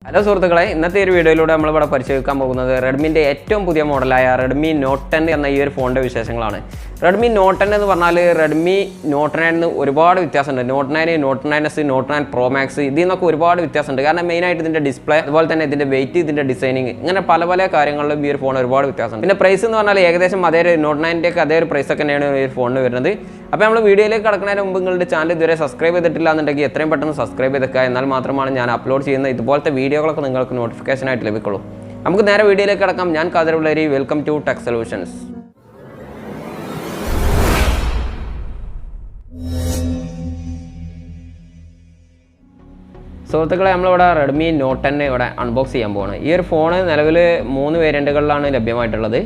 Hello സുഹൃത്തുക്കളെ, ഇന്നത്തെ ഒരു വീഡിയോയിലൂടെ നമ്മളിവിടെ പരിശോധിക്കാൻ പോകുന്നത് റെഡ്മിൻ്റെ ഏറ്റവും പുതിയ മോഡലായ റെഡ്മി നോട്ട് 10 എന്ന ഈ ഒരു ഫോണിൻ്റെ വിശേഷങ്ങളാണ്. റെഡ്മി നോട്ട് 10 എന്ന് പറഞ്ഞാൽ റെഡ്മി നോട്ട് 9 ഒരുപാട് വ്യത്യാസമുണ്ട്. Note 9, note 9S, note 9 pro max ഇതിൽ നിന്നൊക്കെ ഒരുപാട് വ്യത്യാസമുണ്ട്. കാരണം മെയിനായിട്ട് ഇതിൻ്റെ ഡിസ്പ്ലേ, അതുപോലെ തന്നെ ഇതിൻ്റെ വെയിറ്റ്, ഇതിൻ്റെ ഡിസൈനിങ്, ഇങ്ങനെ പല കാര്യങ്ങളിലും ഈ ഒരു ഫോൺ ഒരുപാട് വ്യത്യാസമുണ്ട്. പിന്നെ പ്രൈസ് എന്ന് പറഞ്ഞാൽ ഏകദേശം അതേ നോട്ട് 9 ഒക്കെ അതേ ഒരു പ്രൈസ് ഒക്കെ തന്നെയാണ് ഈ ഒരു ഫോണിന് വരുന്നത്. അപ്പോൾ നമ്മൾ വീഡിയോയിലേക്ക് കടക്കുന്നതിന് മുമ്പ് നിങ്ങളുടെ ചാനൽ ഇതുവരെ സബ്സ്ക്രൈബ് ചെയ്തിട്ടില്ല എന്നുണ്ടെങ്കിൽ എത്രയും പെട്ടെന്ന് സബ്സ്ക്രൈബ് ചെയ്തേക്കുക. എന്നാൽ മാത്രമാണ് ഞാൻ അപ്ലോഡ് ചെയ്യുന്ന ഇതുപോലത്തെ വീഡിയോകളൊക്കെ നിങ്ങൾക്ക് നോട്ടിഫിക്കേഷനായിട്ട് ലഭിക്കുള്ളൂ. നമുക്ക് നേരെ വീഡിയോയിലേക്ക് കടക്കാം. ഞാൻ Khader Ulleri, welcome to tech solutions. സുഹൃത്തുക്കളെ, നമ്മളിവിടെ റെഡ്മി നോട്ട് 10 ഇവിടെ അൺബോക്സ് ചെയ്യാൻ പോവാണ്. ഈ ഒരു ഫോൺ നിലവിൽ 3 വേരിയൻറ്റുകളിലാണ് ലഭ്യമായിട്ടുള്ളത്.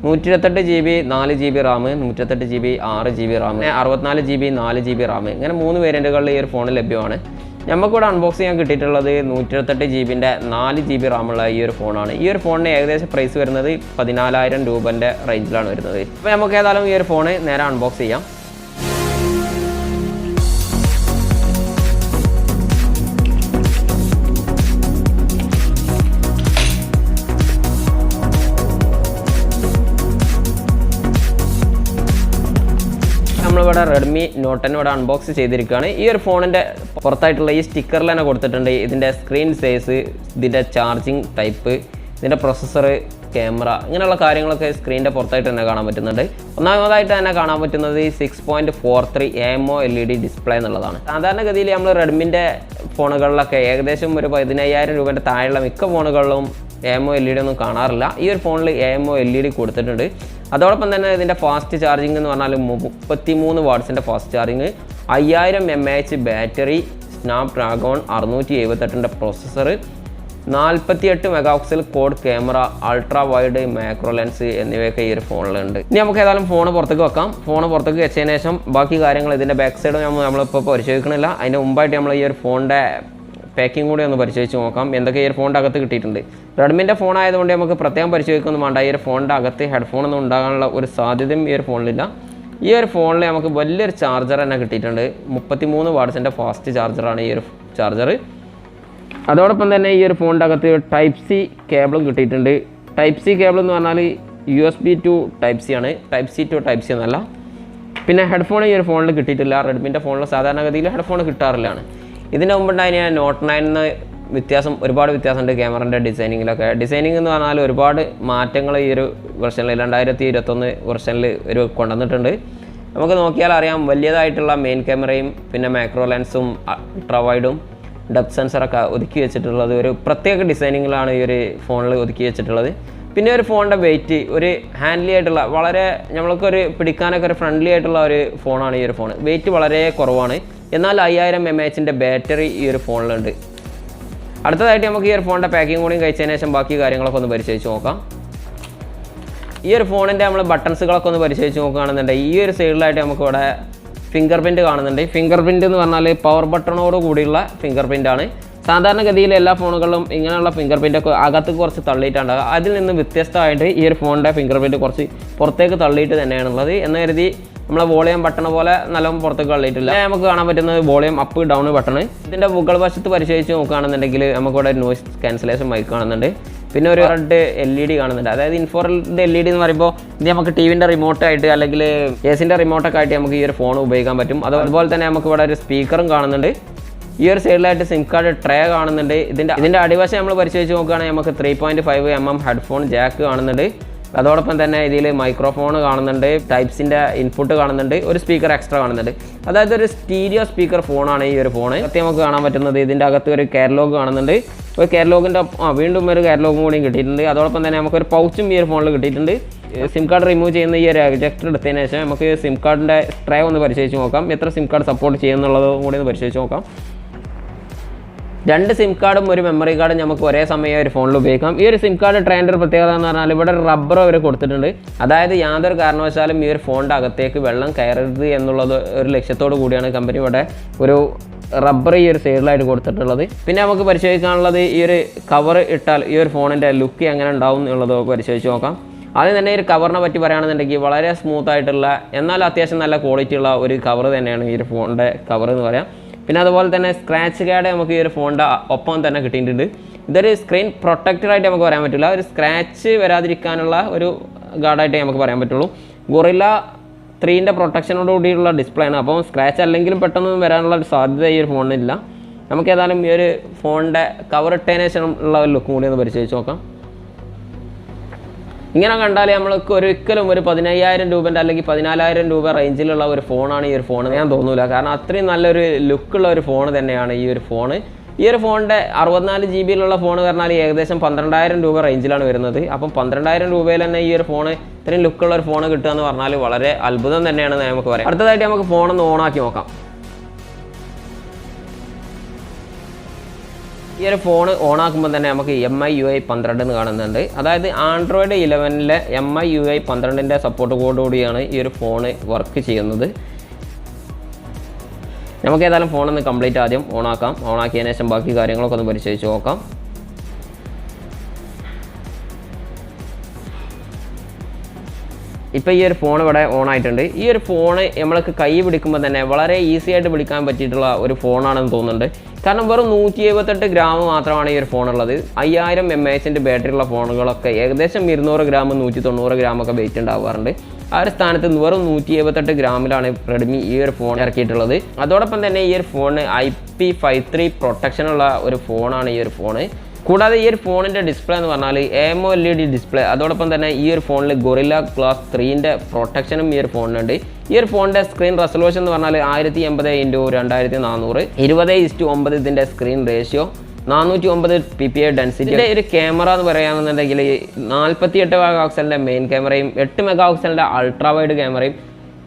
128GB 4GB Ram, 128GB 6GB Ram, 64GB 4GB Ram, ഇങ്ങനെ 3 വേരിയൻറ്റുകളിൽ ഈ ഒരു ഫോൺ ലഭ്യമാണ്. നമുക്കിവിടെ അൺബോക്സ് ചെയ്യാൻ കിട്ടിയിട്ടുള്ളത് 128GB 4GB റാമുള്ള ഈ ഒരു ഫോണാണ്. ഈ ഒരു ഫോണിന് ഏകദേശം പ്രൈസ് വരുന്നത് 14,000 രൂപൻ്റെ റേഞ്ചിലാണ് വരുന്നത്. അപ്പോൾ നമുക്ക് ഏതായാലും ഈ ഒരു ഫോൺ നേരെ അൺബോക്സ് ചെയ്യാം. നമ്മളിവിടെ റെഡ്മി നോട്ട് 10 ഇവിടെ അൺബോക്സ് ചെയ്തിരിക്കുകയാണ്. ഈ ഒരു ഫോണിൻ്റെ പുറത്തായിട്ടുള്ള ഈ സ്റ്റിക്കറിൽ തന്നെ കൊടുത്തിട്ടുണ്ട് ഇതിൻ്റെ സ്ക്രീൻ സൈസ്, ഇതിൻ്റെ ചാർജിങ് ടൈപ്പ്, ഇതിൻ്റെ പ്രൊസസ്സർ, ക്യാമറ, ഇങ്ങനെയുള്ള കാര്യങ്ങളൊക്കെ സ്ക്രീനിൻ്റെ പുറത്തായിട്ട് തന്നെ കാണാൻ പറ്റുന്നുണ്ട്. ഒന്നാമതായിട്ട് തന്നെ കാണാൻ പറ്റുന്നത് 6.43 AMOLED ഡിസ്പ്ലേ എന്നുള്ളതാണ്. സാധാരണഗതിയിൽ നമ്മൾ റെഡ്മിൻ്റെ ഫോണുകളിലൊക്കെ ഏകദേശം ഒരു 15,000 രൂപേൻ്റെ താഴെയുള്ള മിക്ക ഫോണുകളിലും AMOLED ഒന്നും കാണാറില്ല. ഈ ഒരു ഫോണിൽ AMOLED കൊടുത്തിട്ടുണ്ട്. അതോടൊപ്പം തന്നെ ഇതിൻ്റെ ഫാസ്റ്റ് ചാർജിങ് എന്ന് പറഞ്ഞാൽ 33 വാട്ട്സിൻ്റെ fast charging, 5000 mAh battery, Snapdragon 678 processor, 48 megapixel quad camera, ultra wide macro lens എന്നിവയൊക്കെ ഈ ഒരു ഫോണിലുണ്ട്. ഇനി നമുക്ക് ഏതായാലും ഫോൺ പുറത്തേക്ക് വെക്കാം. ഫോൺ പുറത്തേക്ക് വെച്ചതിന് ശേഷം ബാക്കി കാര്യങ്ങൾ ഇതിൻ്റെ ബാക്ക് സൈഡ് നമ്മളിപ്പോൾ പരിശോധിക്കണില്ല. അതിൻ്റെ മുമ്പായിട്ട് നമ്മൾ ഈ ഒരു ഫോണിൻ്റെ പാക്കിംഗ് കൂടി ഒന്ന് പരിശോധിച്ച് നോക്കാം. എന്തൊക്കെ ഈ ഒരു ഫോണിൻ്റെ അകത്ത് കിട്ടിയിട്ടുണ്ട്. റെഡ്മിൻ്റെ ഫോൺ ആയതുകൊണ്ട് നമുക്ക് പ്രത്യേകം പരിശോധിക്കൊന്നും വേണ്ട. ഈ ഒരു ഫോണിൻ്റെ അകത്ത് ഹെഡ്ഫോണൊന്നും ഉണ്ടാകാനുള്ള ഒരു സാധ്യതയും ഈ ഒരു ഫോണിലില്ല. ഈ ഒരു ഫോണിൽ നമുക്ക് വലിയൊരു ചാർജർ തന്നെ കിട്ടിയിട്ടുണ്ട്. 33 വാട്ട്സിൻ്റെ ഫാസ്റ്റ് ചാർജറാണ് ഈ ഒരു ചാർജർ. അതോടൊപ്പം തന്നെ ഈ ഒരു ഫോണിൻ്റെ അകത്ത് Type-C കേബിളും കിട്ടിയിട്ടുണ്ട്. Type-C കേബിൾ എന്ന് പറഞ്ഞാൽ USB to Type-C ആണ്, Type-C to Type-C എന്നല്ല. പിന്നെ ഹെഡ്ഫോൺ ഈ ഒരു ഫോണിൽ കിട്ടിയിട്ടില്ല. റെഡ്മിൻ്റെ ഫോണിൽ സാധാരണഗതിയിൽ ഹെഡ്ഫോൺ കിട്ടാറില്ലാണ്. ഇതിൻ്റെ മുമ്പുണ്ടായ നോട്ട് 9 ഒരുപാട് വ്യത്യാസമുണ്ട് ക്യാമറൻ്റെ ഡിസൈനിങ്ങിലൊക്കെ. ഡിസൈനിങ് എന്ന് പറഞ്ഞാൽ ഒരുപാട് മാറ്റങ്ങൾ ഈ ഒരു വെർഷനിൽ 2021 വെർഷനിൽ ഒരു കൊണ്ടുവന്നിട്ടുണ്ട്. നമുക്ക് നോക്കിയാൽ അറിയാം, വലിയതായിട്ടുള്ള മെയിൻ ക്യാമറയും പിന്നെ മാക്രോ ലെൻസും അൾട്രാ വൈഡും ഡെപ്ത് സെൻസറൊക്കെ ഒതുക്കി വെച്ചിട്ടുള്ളത് ഒരു പ്രത്യേക ഡിസൈനിങ്ങിലാണ് ഈ ഒരു ഫോണിൽ ഒതുക്കി വെച്ചിട്ടുള്ളത്. പിന്നെ ഒരു ഫോണിൻ്റെ വെയിറ്റ്, ഒരു ഹാൻഡ്ലി ആയിട്ടുള്ള, വളരെ നമ്മൾക്കൊരു പിടിക്കാനൊക്കെ ഒരു ഫ്രണ്ട്ലി ആയിട്ടുള്ള ഒരു ഫോണാണ് ഈ ഒരു ഫോൺ. വെയിറ്റ് വളരെ കുറവാണ്. എന്നാൽ 5000 mAhൻ്റെ ബാറ്ററി ഈ ഒരു ഫോണിലുണ്ട്. അടുത്തതായിട്ട് നമുക്ക് ഈ ഒരു ഫോണിൻ്റെ പാക്കിംഗ് കൂടി കഴിച്ചതിന് ശേഷം ബാക്കി കാര്യങ്ങളൊക്കെ ഒന്ന് പരിശോധിച്ച് നോക്കാം. ഈ ഒരു ഫോണിൻ്റെ നമ്മൾ ബട്ടൺസുകളൊക്കെ ഒന്ന് പരിശോധിച്ച് നോക്കുകയാണെന്നുണ്ടെങ്കിൽ ഈ ഒരു സൈഡിലായിട്ട് നമുക്കിവിടെ ഫിംഗർ പ്രിൻറ്റ് കാണുന്നുണ്ട്. ഫിംഗർ പ്രിൻറ്റ് എന്ന് പറഞ്ഞാൽ പവർ ബട്ടണോട് കൂടിയുള്ള ഫിംഗർ പ്രിൻ്റാണ്. സാധാരണഗതിയിൽ എല്ലാ ഫോണുകളിലും ഇങ്ങനെയുള്ള ഫിംഗർ പ്രിൻ്റൊക്കെ അകത്ത് കുറച്ച് തള്ളിയിട്ടുണ്ടാകുക. അതിൽ നിന്ന് വ്യത്യസ്തമായിട്ട് ഈ ഒരു ഫോണിൻ്റെ ഫിംഗർ പ്രിൻറ്റ് കുറച്ച് പുറത്തേക്ക് തള്ളിയിട്ട് തന്നെയാണുള്ളത്. എന്ന് കരുതി നമ്മളെ വോളിയം ബട്ടൺ പോലെ നല്ലോണം പുറത്തേക്ക് തള്ളിയിട്ടില്ല. നമുക്ക് കാണാൻ പറ്റുന്നത് വോളിയം അപ്പ് ഡൗൺ ബട്ടൺ. ഇതിൻ്റെ മുകൾ വശത്ത് പരിശോധിച്ച് നോക്കുകയാണെന്നുണ്ടെങ്കിൽ നമുക്കിവിടെ നോയ്സ് ക്യാൻസലേഷൻ മൈക്ക് കാണുന്നുണ്ട്. പിന്നെ ഒരു റെഡ് LED കാണുന്നുണ്ട്. അതായത് ഇൻഫ്രാറെഡ് LED എന്ന് പറയുമ്പോൾ ഇത് നമുക്ക് ടിവിൻ്റെ റിമോട്ടായിട്ട് അല്ലെങ്കിൽ AC-ൻ്റെ റിമോട്ടൊക്കെ ആയിട്ട് നമുക്ക് ഈ ഒരു ഫോൺ ഉപയോഗിക്കാൻ പറ്റും. അതുപോലെ തന്നെ നമുക്ക് ഇവിടെ ഒരു സ്പീക്കറും കാണുന്നുണ്ട്. ഈ ഒരു സൈഡിലായിട്ട് സിം കാർഡ് ട്രേ കാണുന്നുണ്ട്. ഇതിൻ്റെ അടിവശം നമ്മൾ പരിശോധിച്ച് നോക്കുകയാണെങ്കിൽ നമുക്ക് 3.5mm ഹെഡ്ഫോൺ ജാക്ക് കാണുന്നുണ്ട്. അതോടൊപ്പം തന്നെ ഇതിൽ മൈക്രോഫോൺ കാണുന്നുണ്ട്, Type-Cൻ്റെ ഇൻപുട്ട് കാണുന്നുണ്ട്, ഒരു സ്പീക്കർ എക്സ്ട്രാ കാണുന്നുണ്ട്. അതായത് ഒരു സ്റ്റീരിയോ സ്പീക്കർ ഫോണാണ് ഈ ഒരു ഫോൺ. സത്യം നമുക്ക് കാണാൻ പറ്റുന്നത് ഇതിൻ്റെ അകത്ത് ഒരു കാറ്റലോഗ് കാണുന്നുണ്ട്. ഒരു കാറ്റലോഗിൻ്റെ വീണ്ടും ഒരു കാറ്റലോഗും കൂടി കിട്ടിയിട്ടുണ്ട്. അതോടൊപ്പം തന്നെ നമുക്കൊരു പൗച്ചും ഈ ഒരു ഫോണിൽ കിട്ടിയിട്ടുണ്ട്. സിം കാർഡ് റിമൂവ് ചെയ്യുന്ന ഈ ഒരു എജക്ടർ എടുത്തതിന് ശേഷം നമുക്ക് സിം കാർഡിൻ്റെ ട്രേ ഒന്ന് പരിശോധിച്ച് നോക്കാം. എത്ര സിം കാർഡ് സപ്പോർട്ട് ചെയ്യുന്നുള്ളതും കൂടി ഒന്ന് പരിശോധിച്ച് നോക്കാം. 2 സിം കാർഡും ഒരു മെമ്മറി കാർഡും നമുക്ക് ഒരേ സമയം ഒരു ഫോണിൽ ഉപയോഗിക്കാം. ഈ ഒരു സിം കാർഡ് ട്രേൻ്റെ ഒരു പ്രത്യേകത എന്ന് പറഞ്ഞാൽ ഇവിടെ ഒരു റബ്ബർ അവർ കൊടുത്തിട്ടുണ്ട്. അതായത് യാതൊരു കാരണവശാലും ഈ ഒരു ഫോണിൻ്റെ അകത്തേക്ക് വെള്ളം കയറരുത് എന്നുള്ളത് ഒരു ലക്ഷ്യത്തോടു കൂടിയാണ് കമ്പനി ഇവിടെ ഒരു റബ്ബർ ഈ ഒരു സൈഡിലായിട്ട് കൊടുത്തിട്ടുള്ളത്. പിന്നെ നമുക്ക് പരിശോധിക്കാനുള്ളത് ഈ ഒരു കവർ ഇട്ടാൽ ഈ ഒരു ഫോണിൻ്റെ ലുക്ക് എങ്ങനെ ഉണ്ടാവും എന്നുള്ളത് പരിശോധിച്ച് നോക്കാം. ആദ്യം തന്നെ ഒരു കവറിനെ പറ്റി പറയുകയാണെന്നുണ്ടെങ്കിൽ വളരെ സ്മൂത്ത് ആയിട്ടുള്ള എന്നാൽ അത്യാവശ്യം നല്ല ക്വാളിറ്റി ഉള്ള ഒരു കവർ തന്നെയാണ് ഈ ഒരു ഫോണിൻ്റെ കവർ എന്ന് പറയാം. പിന്നെ അതുപോലെ തന്നെ സ്ക്രാച്ച് കാർഡ് നമുക്ക് ഈ ഒരു ഫോണിൻ്റെ ഒപ്പം തന്നെ കിട്ടിയിട്ടുണ്ട്. ഇതൊരു സ്ക്രീൻ പ്രൊട്ടക്റ്ററായിട്ട് നമുക്ക് പറയാൻ പറ്റില്ല, ഒരു സ്ക്രാച്ച് വരാതിരിക്കാനുള്ള ഒരു ഗാർഡായിട്ടേ നമുക്ക് പറയാൻ പറ്റുള്ളൂ. ഗൊറില്ല 3ൻ്റെ പ്രൊട്ടക്ഷനോടുകൂടിയുള്ള ഡിസ്പ്ലേ ആണ്. അപ്പോൾ സ്ക്രാച്ച് അല്ലെങ്കിലും പെട്ടെന്ന് വരാനുള്ള ഒരു സാധ്യത ഈ ഒരു ഫോണിനില്ല. നമുക്ക് ഏതായാലും ഈ ഒരു ഫോണിൻ്റെ കവർ ഇട്ടതിന് ശേഷം ഉള്ള ഒരു ലുക്കും കൂടി ഒന്ന് പരിശോധിച്ച് നോക്കാം. ഇങ്ങനെ കണ്ടാൽ നമ്മൾക്ക് ഒരിക്കലും ഒരു 15,000 രൂപൻ്റെ അല്ലെങ്കിൽ 14,000 രൂപ റേഞ്ചിലുള്ള ഒരു ഫോണാണ് ഈ ഒരു ഫോൺ ഞാൻ തോന്നില്ല. കാരണം അത്രയും നല്ലൊരു ലുക്കുള്ള ഒരു ഫോൺ തന്നെയാണ് ഈ ഒരു ഫോണ്. ഈ ഒരു ഫോണിൻ്റെ 64 GB ഫോൺ പറഞ്ഞാൽ ഏകദേശം 12,000 രൂപ റേഞ്ചിലാണ് വരുന്നത്. അപ്പം 12,000 രൂപയിൽ തന്നെ ഈ ഒരു ഫോൺ ഇത്രയും ലുക്കുള്ള ഒരു ഫോൺ കിട്ടുക എന്ന് പറഞ്ഞാൽ വളരെ അത്ഭുതം തന്നെയാണ് നമുക്ക് പറയാം. അടുത്തതായിട്ട് നമുക്ക് ഫോണൊന്ന് ഓണാക്കി നോക്കാം. ഈ ഒരു ഫോൺ ഓണാക്കുമ്പോൾ തന്നെ നമുക്ക് MIUI 12 എന്ന് കാണുന്നുണ്ട്. അതായത് ആൻഡ്രോയിഡ് 11 MIUI 12ൻ്റെ സപ്പോർട്ടോടുകൂടിയാണ് ഈ ഒരു ഫോൺ വർക്ക് ചെയ്യുന്നത്. നമുക്ക് ഏതായാലും ഫോണൊന്ന് കംപ്ലീറ്റ് ആദ്യം ഓണാക്കാം. ഓണാക്കിയതിനു ശേഷം ബാക്കി കാര്യങ്ങളൊക്കെ ഒന്ന് പരിശോധിച്ച് നോക്കാം. ഇപ്പോൾ ഈ ഒരു ഫോൺ ഇവിടെ ഓൺ ആയിട്ടുണ്ട്. ഈ ഒരു ഫോണ് നമ്മൾക്ക് കൈ പിടിക്കുമ്പോൾ തന്നെ വളരെ ഈസി ആയിട്ട് പിടിക്കാൻ പറ്റിയിട്ടുള്ള ഒരു ഫോണാണെന്ന് തോന്നുന്നുണ്ട്. കാരണം വെറും 178 ഗ്രാം മാത്രമാണ് ഈ ഒരു ഫോണുള്ളത്. 5000 mAh ബാറ്ററി ഉള്ള ഫോണുകളൊക്കെ ഏകദേശം 200 ഗ്രാം 190 ഗ്രാമൊക്കെ വെയിറ്റ് ഉണ്ടാവാറുണ്ട്. ആ ഒരു സ്ഥാനത്ത് വെറും 178 ഗ്രാമിലാണ് റെഡ്മി ഈ ഒരു ഫോൺ ഇറക്കിയിട്ടുള്ളത്. അതോടൊപ്പം തന്നെ ഈ ഒരു ഫോണിന് IP53 പ്രൊട്ടക്ഷനുള്ള ഒരു ഫോണാണ് ഈ ഒരു ഫോണ്. കൂടാതെ ഈ ഒരു ഫോണിൻ്റെ ഡിസ്പ്ലേ എന്ന് പറഞ്ഞാൽ AMOLED ഡിസ്പ്ലേ. അതോടൊപ്പം തന്നെ ഈ ഒരു ഫോണിൽ ഗൊറില്ല ഗ്ലാസ് 3ൻ്റെ പ്രൊട്ടക്ഷനും ഈ ഒരു ഫോണിനുണ്ട്. ഈ ഒരു ഫോണിൻ്റെ സ്ക്രീൻ റെസൊല്യൂഷൻ എന്ന് പറഞ്ഞാൽ 1080x2400 20:9 ഇതിൻ്റെ സ്ക്രീൻ റേഷ്യോ 409 PPI ഡെൻസിറ്റി. ഇതിൻ്റെ ഒരു ക്യാമറ എന്ന് പറയുകയാണെന്നുണ്ടെങ്കിൽ 48 മെഗാപിക്സലിൻ്റെ മെയിൻ ക്യാമറയും 8 മെഗാപിക്സലിൻ്റെ അൾട്രാ വൈഡ് ക്യാമറയും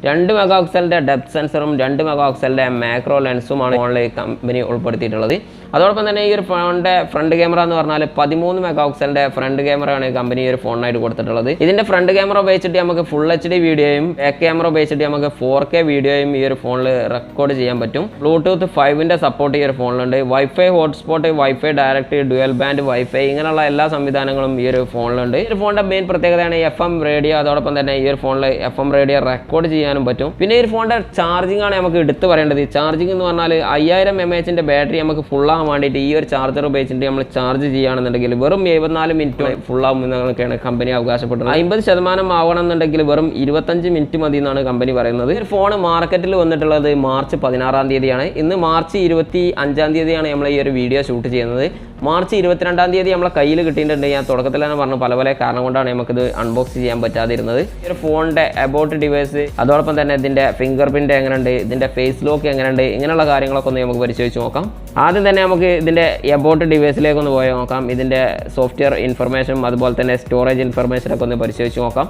2 മെഗാപിക്സലിൻ്റെ ഡെപ്ത് സെൻസറും 2 മെഗാപിക്സലിൻ്റെ മാക്രോ ലെൻസുമാണ് ഫോണിൽ കമ്പനി ഉൾപ്പെടുത്തിയിട്ടുള്ളത്. അതോടൊപ്പം തന്നെ ഈ ഒരു ഫോണിൻ്റെ ഫ്രണ്ട് ക്യാമറ എന്ന് പറഞ്ഞാൽ 13 മെഗാപിക്സലിൻ്റെ ഫ്രണ്ട് ക്യാമറയാണ് കമ്പനി ഈ ഒരു ഫോണിനായിട്ട് കൊടുത്തിട്ടുള്ളത്. ഇതിൻ്റെ ഫ്രണ്ട് ക്യാമറ ഉപയോഗിച്ചിട്ട് നമുക്ക് ഫുൾ HD വീഡിയോയും ബാക്ക് ക്യാമറ ഉപയോഗിച്ചിട്ട് നമുക്ക് 4K വീഡിയോയും ഈ ഒരു ഫോണിൽ റെക്കോർഡ് ചെയ്യാൻ പറ്റും. ബ്ലൂടൂത്ത് 5ൻ്റെ സപ്പോർട്ട് ഈ ഒരു ഫോണിലുണ്ട്. Wifi hotspot, wifi direct, dual band wifi ഇങ്ങനെയുള്ള എല്ലാ സംവിധാനങ്ങളും ഈ ഒരു ഫോണിലുണ്ട്. ഈ ഒരു ഫോണിൻ്റെ മെയിൻ പ്രത്യേകതയാണ് FM റേഡിയോ. അതോടൊപ്പം തന്നെ ഈ ഒരു ഫോണിൽ FM റേഡിയോ റെക്കോർഡ് ചെയ്യാനും പറ്റും. പിന്നെ ഈ ഒരു ഫോണിൻ്റെ ചാർജിംഗ് ആണ് നമുക്ക് എടുത്ത് പറയേണ്ടത്. ചാർജിംഗ് എന്ന് പറഞ്ഞാൽ 5000 mAh ബാറ്ററി നമുക്ക് ഫുൾ ആകാൻ വേണ്ടിയിട്ട് ഈ ഒരു ചാർജർ ഉപയോഗിച്ചിട്ട് നമ്മൾ ചാർജ് ചെയ്യുകയാണെന്നുണ്ടെങ്കിൽ വെറും 74 മിനിറ്റ് ഫുള്ളാകും എന്നൊക്കെയാണ് കമ്പനി അവകാശപ്പെട്ടത്. 50% ആവണമെന്നുണ്ടെങ്കിൽ വെറും 25 മിനിറ്റ് മതി എന്നാണ് കമ്പനി പറയുന്നത്. ഈ ഫോൺ മാർക്കറ്റിൽ വന്നിട്ടുള്ളത് മാർച്ച് 16 തീയതിയാണ്. ഇന്ന് മാർച്ച് 25 തീയതിയാണ് നമ്മൾ ഈ ഒരു വീഡിയോ ഷൂട്ട് ചെയ്യുന്നത്. മാർച്ച് 22 തീയതി നമ്മളെ കയ്യിൽ കിട്ടിയിട്ടുണ്ട്. ഞാൻ തുടക്കത്തിൽ തന്നെ പറഞ്ഞു പല കാരണം കൊണ്ടാണ് നമുക്കിത് അൺബോക്സ് ചെയ്യാൻ പറ്റാതിരുന്നത്. ഈ ഒരു ഫോണിൻ്റെ അബൌട്ട് ഡിവൈസ്, അതോടൊപ്പം തന്നെ ഇതിൻ്റെ ഫിംഗർ പ്രിൻ്റ് എങ്ങനെയുണ്ട്, ഇതിൻ്റെ ഫേസ് ലോക്ക് എങ്ങനെയുണ്ട്, ഇങ്ങനെയുള്ള കാര്യങ്ങളൊക്കെ ഒന്ന് നമുക്ക് പരിശോധിച്ച് നോക്കാം. ആദ്യം തന്നെ നമുക്ക് ഇതിൻ്റെ അബൌട്ട് ഡിവൈസിലേക്ക് ഒന്ന് പോയി നോക്കാം. ഇതിൻ്റെ സോഫ്റ്റ്വെയർ ഇൻഫർമേഷനും അതുപോലെ തന്നെ സ്റ്റോറേജ് ഇൻഫർമേഷനൊക്കെ ഒന്ന് പരിശോധിച്ച് നോക്കാം.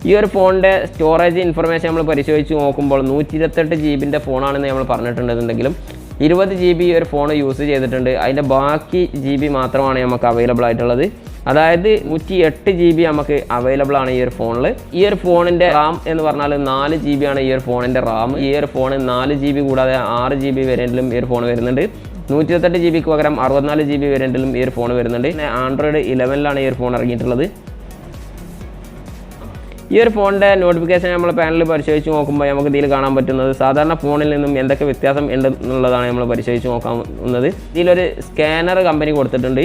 ഈ ഒരു ഫോണിൻ്റെ സ്റ്റോറേജ് ഇൻഫർമേഷൻ നമ്മൾ പരിശോധിച്ച് നോക്കുമ്പോൾ 128 GB ഫോണാണെന്ന് നമ്മൾ പറഞ്ഞിട്ടുണ്ടെന്നുണ്ടെങ്കിലും 20 GB ഈ ഒരു ഫോൺ യൂസ് ചെയ്തിട്ടുണ്ട്. അതിൻ്റെ ബാക്കി GB മാത്രമാണ് നമുക്ക് അവൈലബിൾ ആയിട്ടുള്ളത്. അതായത് 108 GB നമുക്ക് അവൈലബിൾ ആണ് ഈ ഒരു ഫോണിൽ. ഈ ഒരു ഫോണിൻ്റെ റാം എന്ന് പറഞ്ഞാൽ 4 GB ആണ് ഈ ഒരു ഫോണിൻ്റെ റാം. ഈ ഒരു ഫോൺ 4 GB കൂടാതെ 6 GB വേരിയൻറ്റിലും ഈ ഒരു ഫോൺ വരുന്നുണ്ട്. 128 GBക്ക് പകരം 64 GB വേരിയൻറ്റിലും ഈ ഒരു ഫോൺ വരുന്നുണ്ട്. പിന്നെ ആൻഡ്രോയിഡ് 11 ഈ ഒരു ഫോൺ ഇറങ്ങിയിട്ടുള്ളത്. ഈ ഒരു ഫോണിൻ്റെ നോട്ടിഫിക്കേഷൻ നമ്മൾ പാനലിൽ പരിശോധിച്ച് നോക്കുമ്പോൾ നമുക്ക് ഇതിൽ കാണാൻ പറ്റുന്നത് സാധാരണ ഫോണിൽ നിന്നും എന്തൊക്കെ വ്യത്യാസം ഉണ്ടെന്നുള്ളതാണ് നമ്മൾ പരിശോധിച്ച് നോക്കാവുന്നത്. ഇതിലൊരു സ്കാനർ കമ്പനി കൊടുത്തിട്ടുണ്ട്.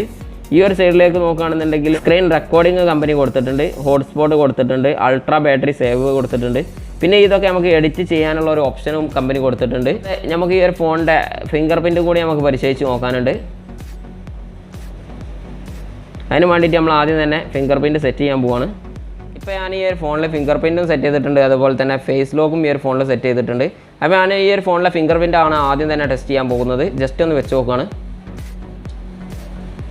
ഈ ഒരു സൈഡിലേക്ക് നോക്കുകയാണെന്നുണ്ടെങ്കിൽ സ്ക്രീൻ റെക്കോർഡിംഗ് കമ്പനി കൊടുത്തിട്ടുണ്ട്, ഹോട്ട്സ്പോട്ട് കൊടുത്തിട്ടുണ്ട്, അൾട്രാ ബാറ്ററി സേവ് കൊടുത്തിട്ടുണ്ട്. പിന്നെ ഇതൊക്കെ നമുക്ക് എഡിറ്റ് ചെയ്യാനുള്ള ഒരു ഓപ്ഷനും കമ്പനി കൊടുത്തിട്ടുണ്ട്. നമുക്ക് ഈ ഒരു ഫോണിൻ്റെ ഫിംഗർ പ്രിൻ്റ് കൂടി നമുക്ക് പരിശോധിച്ച് നോക്കാനുണ്ട്. അതിന് വേണ്ടിയിട്ട് നമ്മൾ ആദ്യം തന്നെ ഫിംഗർ പ്രിൻ്റ് സെറ്റ് ചെയ്യാൻ പോവാണ്. ഇപ്പോൾ ഞാൻ ഈ ഒരു ഫോണിൽ ഫിംഗർ പ്രിൻറ്റും സെറ്റ് ചെയ്തിട്ടുണ്ട്, അതുപോലെ തന്നെ ഫേസ് ലോക്കും ഈ ഒരു ഫോണിൽ സെറ്റ് ചെയ്തിട്ടുണ്ട്. അപ്പോൾ ഞാൻ ഈ ഒരു ഫോണിലെ ഫിംഗർ പ്രിൻ്റാണ് ആദ്യം തന്നെ ടെസ്റ്റ് ചെയ്യാൻ പോകുന്നത്. ജസ്റ്റ് ഒന്ന് വെച്ച് നോക്കുകയാണ്.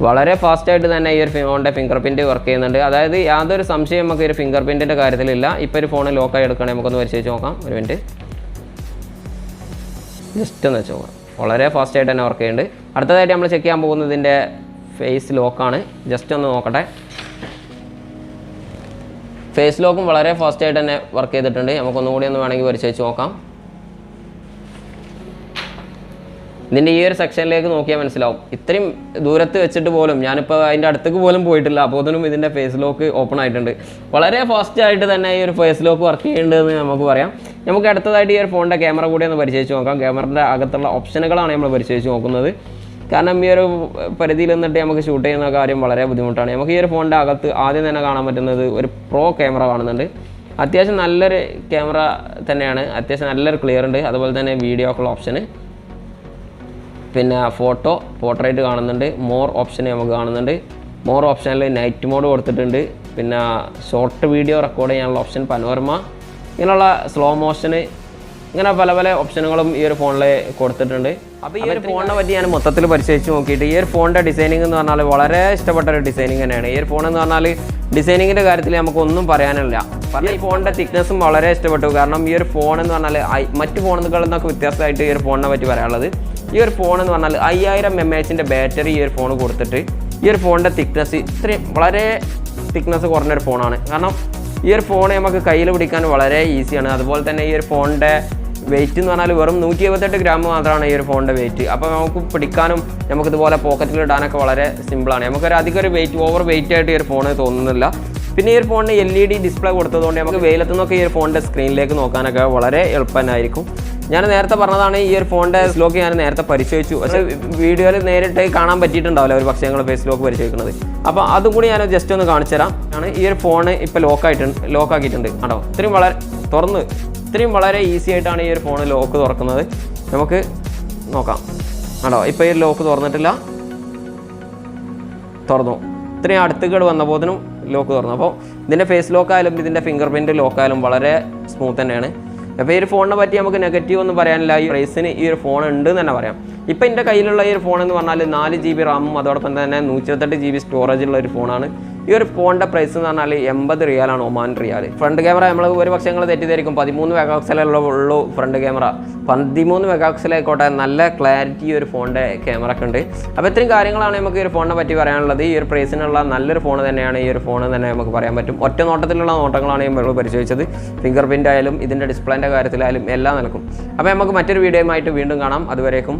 വളരെ ഫാസ്റ്റായിട്ട് തന്നെ ഈ ഒരു ഫോണിൻ്റെ ഫിംഗർ പ്രിൻറ്റ് വർക്ക് ചെയ്യുന്നുണ്ട്. അതായത് യാതൊരു സംശയം നമുക്ക് ഒരു ഫിംഗർ പ്രിൻറ്റിൻ്റെ കാര്യത്തിലില്ല. ഇപ്പോൾ ഒരു ഫോൺ ലോക്കായി എടുക്കുകയാണെങ്കിൽ നമുക്കൊന്ന് പരിശോധിച്ച് നോക്കാം. ഒരു മിനിറ്റ്, ജസ്റ്റ് ഒന്ന് വെച്ച് നോക്കാം. വളരെ ഫാസ്റ്റായിട്ട് തന്നെ വർക്ക് ചെയ്യുന്നുണ്ട്. അടുത്തതായിട്ട് നമ്മൾ ചെക്ക് ചെയ്യാൻ പോകുന്നത് ഇതിൻ്റെ ഫേസ് ലോക്കാണ്. ജസ്റ്റ് ഒന്ന് നോക്കട്ടെ. ഫേസ് ലോക്കും വളരെ ഫാസ്റ്റായിട്ട് തന്നെ വർക്ക് ചെയ്തിട്ടുണ്ട്. നമുക്കൊന്നുകൂടി ഒന്ന് വേണമെങ്കിൽ പരിശോധിച്ച് നോക്കാം. ഇതിൻ്റെ ഈ ഒരു സെക്ഷനിലേക്ക് നോക്കിയാൽ മനസ്സിലാവും. ഇത്രയും ദൂരത്ത് വെച്ചിട്ട് പോലും ഞാനിപ്പോൾ അതിൻ്റെ അടുത്തേക്ക് പോലും പോയിട്ടില്ല, അപ്പോൾ അതിനും ഇതിൻ്റെ ഫേസ് ലോക്ക് ഓപ്പൺ ആയിട്ടുണ്ട്. വളരെ ഫാസ്റ്റായിട്ട് തന്നെ ഈ ഒരു ഫേസ് ലോക്ക് വർക്ക് ചെയ്യുന്നുണ്ടെന്ന് നമുക്ക് പറയാം. നമുക്ക് അടുത്തതായിട്ട് ഈ ഒരു ഫോണിൻ്റെ ക്യാമറ കൂടി ഒന്ന് പരിശോധിച്ച് നോക്കാം. ക്യാമറയുടെ അകത്തുള്ള ഓപ്ഷനുകളാണ് നമ്മൾ പരിശോധിച്ച് നോക്കുന്നത്. കാരണം ഈ ഒരു പരിധിയിൽ നിന്നിട്ട് നമുക്ക് ഷൂട്ട് ചെയ്യുന്ന കാര്യം വളരെ ബുദ്ധിമുട്ടാണ്. നമുക്ക് ഈ ഒരു ഫോണിൻ്റെ അകത്ത് ആദ്യം തന്നെ കാണാൻ പറ്റുന്നത് ഒരു പ്രോ ക്യാമറ കാണുന്നുണ്ട്. അത്യാവശ്യം നല്ലൊരു ക്യാമറ തന്നെയാണ്, അത്യാവശ്യം നല്ലൊരു ക്ലിയർ ഉണ്ട്. അതുപോലെ തന്നെ വീഡിയോ കോൾ ഓപ്ഷന്, പിന്നെ പോർട്രേറ്റ് കാണുന്നുണ്ട്. മോർ ഓപ്ഷൻ നമുക്ക് കാണുന്നുണ്ട്. മോർ ഓപ്ഷനിൽ നൈറ്റ് മോഡ് കൊടുത്തിട്ടുണ്ട്. പിന്നെ ഷോർട്ട് വീഡിയോ റെക്കോർഡ് ചെയ്യാനുള്ള ഓപ്ഷൻ, പനോരമ, ഇങ്ങനെയുള്ള സ്ലോ മോഷന്, ഇങ്ങനെ പല പല ഓപ്ഷനുകളും ഈ ഒരു ഫോണിൽ കൊടുത്തിട്ടുണ്ട്. അപ്പോൾ ഈ ഒരു ഫോണിനെ പറ്റി ഞാൻ മൊത്തത്തിൽ പരിശോധിച്ച് നോക്കിയിട്ട് ഈ ഒരു ഫോണിൻ്റെ ഡിസൈനിങ് എന്ന് പറഞ്ഞാൽ വളരെ ഇഷ്ടപ്പെട്ട ഒരു ഡിസൈനിങ് തന്നെയാണ്. ഈ ഒരു ഫോൺ എന്ന് പറഞ്ഞാൽ ഡിസൈനിങ്ങിൻ്റെ കാര്യത്തിൽ നമുക്കൊന്നും പറയാനില്ല. കാരണം ഈ ഫോണിൻ്റെ തിക്നെസ്സും വളരെ ഇഷ്ടപ്പെട്ടു. കാരണം ഈ ഒരു ഫോൺ എന്ന് പറഞ്ഞാൽ മറ്റ് ഫോണുകളിൽ നിന്നൊക്കെ വ്യത്യാസമായിട്ട് ഈ ഒരു ഫോണിനെ പറ്റി പറയാനുള്ളത്, ഈ ഒരു ഫോൺ എന്ന് പറഞ്ഞാൽ 5000 mAh ബാറ്ററി ഈ ഒരു ഫോൺ കൊടുത്തിട്ട് ഈ ഒരു ഫോണിൻ്റെ തിക്നെസ് ഇത്രയും വളരെ തിക്നെസ് കുറഞ്ഞൊരു ഫോണാണ്. കാരണം ഈ ഒരു ഫോൺ നമുക്ക് കയ്യിൽ പിടിക്കാൻ വളരെ ഈസിയാണ്. അതുപോലെ തന്നെ ഈ ഒരു ഫോണിൻ്റെ വെയിറ്റ് എന്ന് പറഞ്ഞാൽ വെറും 178 ഗ്രാം മാത്രമാണ് ഈ ഒരു ഫോണിൻ്റെ വെയിറ്റ്. അപ്പോൾ നമുക്ക് പിടിക്കാനും നമുക്കിതുപോലെ പോക്കറ്റിൽ ഇടാനൊക്കെ വളരെ സിമ്പിളാണ്. നമുക്കൊരു അധികം വെയിറ്റ് ഓവർ വെയിറ്റ് ആയിട്ട് ഈ ഒരു ഫോൺ തോന്നുന്നില്ല. പിന്നെ ഈ ഒരു ഫോണിന് LED ഡിസ്പ്ലേ കൊടുത്തതുകൊണ്ട് നമുക്ക് വെയിലത്തു നിന്നൊക്കെ ഈ ഒരു ഫോണിൻ്റെ സ്ക്രീനിലേക്ക് നോക്കാനൊക്കെ വളരെ എളുപ്പമായിരിക്കും. ഞാൻ നേരത്തെ പറഞ്ഞതാണ് ഈ ഒരു ഫോണിൻ്റെ ഫേസ് ലോക്ക് ഞാൻ നേരത്തെ പരിശോധിച്ചു. പക്ഷേ വീഡിയോയിൽ നേരിട്ട് കാണാൻ പറ്റിയിട്ടുണ്ടാവില്ല ഒരു പക്ഷേ ഞങ്ങൾ ഫേസ് ലോക്ക് പരിശോധിക്കുന്നത്. അപ്പോൾ അതും കൂടി ഞാൻ ജസ്റ്റ് ഒന്ന് കാണിച്ചു തരാം. ഈ ഒരു ഫോൺ ഇപ്പോൾ ലോക്കാക്കിയിട്ടുണ്ട് കേട്ടോ. ഇത്രയും വളരെ ഈസി ആയിട്ടാണ് ഈ ഒരു ഫോൺ ലോക്ക് തുറക്കുന്നത്. നമുക്ക് നോക്കാം കേട്ടോ. ഇപ്പോൾ ഈ ലോക്ക് തുറന്നിട്ടില്ല, തുറന്നു. ഇത്രയും അടുത്തേക്ക് വന്നപ്പോഴത്തേനും ലോക്ക് തുറന്നു. അപ്പോൾ ഇതിൻ്റെ ഫേസ് ലോക്കായാലും ഇതിൻ്റെ ഫിംഗർ പ്രിൻറ്റ് ലോക്കായാലും വളരെ സ്മൂത്ത് തന്നെയാണ്. അപ്പോൾ ഈ ഒരു ഫോണിനെ പറ്റി നമുക്ക് നെഗറ്റീവ് ഒന്നും പറയാനില്ല. ഈ പ്രൈസിന് ഈ ഒരു ഫോൺ ഉണ്ട് എന്ന് തന്നെ പറയാം. ഇപ്പോൾ എൻ്റെ കയ്യിലുള്ള ഈ ഒരു ഫോൺ എന്ന് പറഞ്ഞാൽ 4 GB റാമും അതോടൊപ്പം തന്നെ 128 GB സ്റ്റോറേജുള്ള ഒരു ഫോണാണ്. ഈ ഒരു ഫോണിൻ്റെ പ്രൈസ് എന്ന് പറഞ്ഞാൽ 80 റിയാലാണ്, ഒമാൻ റിയാൽ. ഫ്രണ്ട് ക്യാമറ നമ്മൾ ഒരു പക്ഷേ ഞങ്ങൾ തെറ്റിദ്ധരിക്കും 13 മെഗാപിക്സലുള്ളൂ ഫ്രണ്ട് ക്യാമറ. 13 മെഗാപിക്സലായിക്കോട്ടെ, നല്ല ക്ലാരിറ്റി ഒരു ഫോണിൻ്റെ ക്യാമറയ്ക്ക് ഉണ്ട്. അപ്പോൾ ഇത്രയും കാര്യങ്ങളാണ് നമുക്ക് ഈ ഒരു ഫോണിനെ പറ്റി പറയാനുള്ളത്. ഈ ഒരു പ്രൈസിനുള്ള നല്ലൊരു ഫോൺ തന്നെയാണ് ഈ ഒരു ഫോൺ തന്നെ നമുക്ക് പറയാൻ പറ്റും. ഒറ്റ നോട്ടത്തിലുള്ള നോട്ടങ്ങളാണ് നമ്മൾ പരിശോധിച്ചത്. ഫിംഗർ പ്രിൻ്റ് ആയാലും ഇതിൻ്റെ ഡിസ്പ്ലേൻ്റെ കാര്യത്തിലായാലും എല്ലാം നടക്കും. അപ്പോൾ നമുക്ക് മറ്റൊരു വീഡിയോയുമായിട്ട് വീണ്ടും കാണാം. അതുവരേക്കും